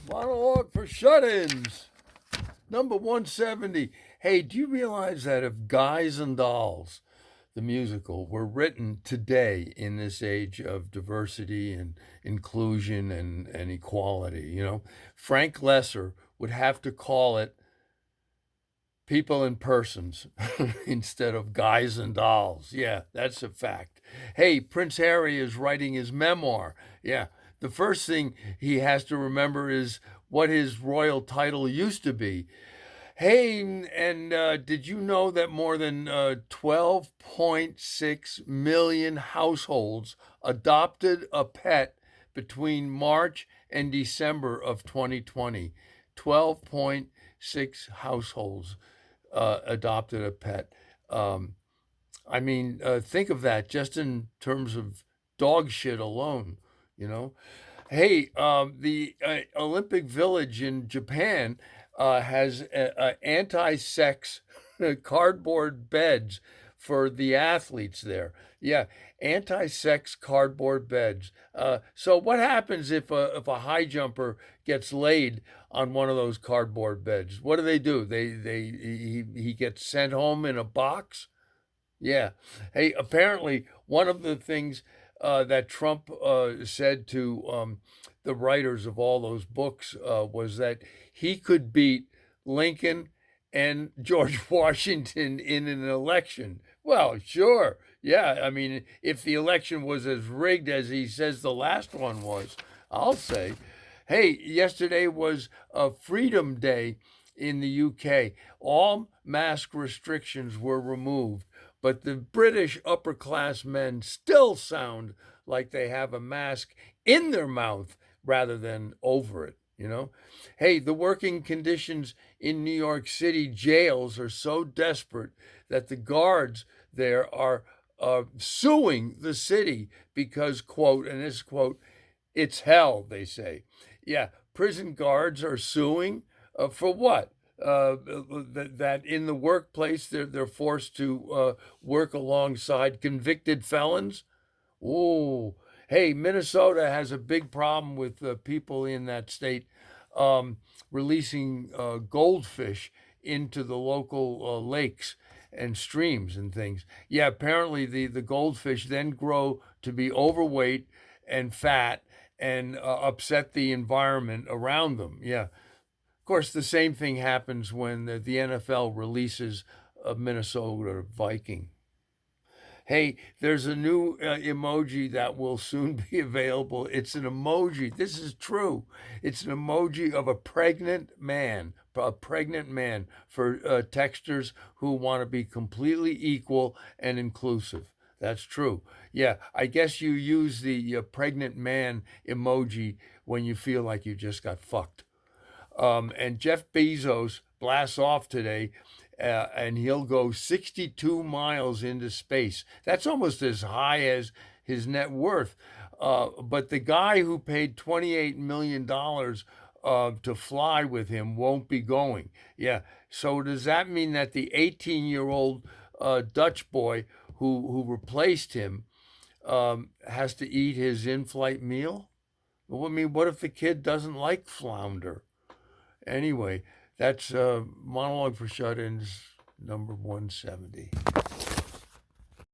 Monologue for Shut-Ins, number 170. Hey, do you realize that if Guys and Dolls, the musical, were written today in this age of diversity and inclusion and equality, Frank Lesser would have to call it People and Persons instead of Guys and Dolls. Yeah, that's a fact. Hey, Prince Harry is writing his memoir. Yeah, the first thing he has to remember is what his royal title used to be. Hey, and did you know that more than 12.6 million households adopted a pet between March and December of 2020? 12.6 households adopted a pet. Think of that just in terms of dog shit alone, you know? Hey, the Olympic Village in Japan has anti-sex cardboard beds for the athletes there. Yeah, anti-sex cardboard beds. So what happens if a high jumper gets laid on one of those cardboard beds? What do? He gets sent home in a box. Yeah. Hey, apparently, one of the things that Trump said to the writers of all those books was that he could beat Lincoln and George Washington in an election. Well, sure. Yeah. I mean, if the election was as rigged as he says the last one was, I'll say. Hey, yesterday was Freedom Day in the UK. All mask restrictions were removed, but the British upper class men still sound like they have a mask in their mouth rather than over it. Hey, the working conditions in New York City jails are so desperate that the guards there are suing the city because, quote, and this quote, it's hell, they say. Yeah, prison guards are suing for what? That in the workplace they're forced to work alongside convicted felons. Oh, hey, Minnesota has a big problem with people in that state releasing goldfish into the local lakes and streams and things. Yeah, apparently the goldfish then grow to be overweight and fat and upset the environment around them. Yeah. Of course, the same thing happens when the NFL releases a Minnesota Viking. Hey, there's a new emoji that will soon be available. It's an emoji. This is true. It's an emoji of a pregnant man for texters who want to be completely equal and inclusive. That's true. Yeah, I guess you use the pregnant man emoji when you feel like you just got fucked. And Jeff Bezos blasts off today, and he'll go 62 miles into space. That's almost as high as his net worth. But the guy who paid $28 million to fly with him won't be going. Yeah. So does that mean that the 18-year-old Dutch boy who replaced him has to eat his in-flight meal? Well, I mean, what if the kid doesn't like flounder? Anyway, that's Monologue for Shut-Ins, number 170.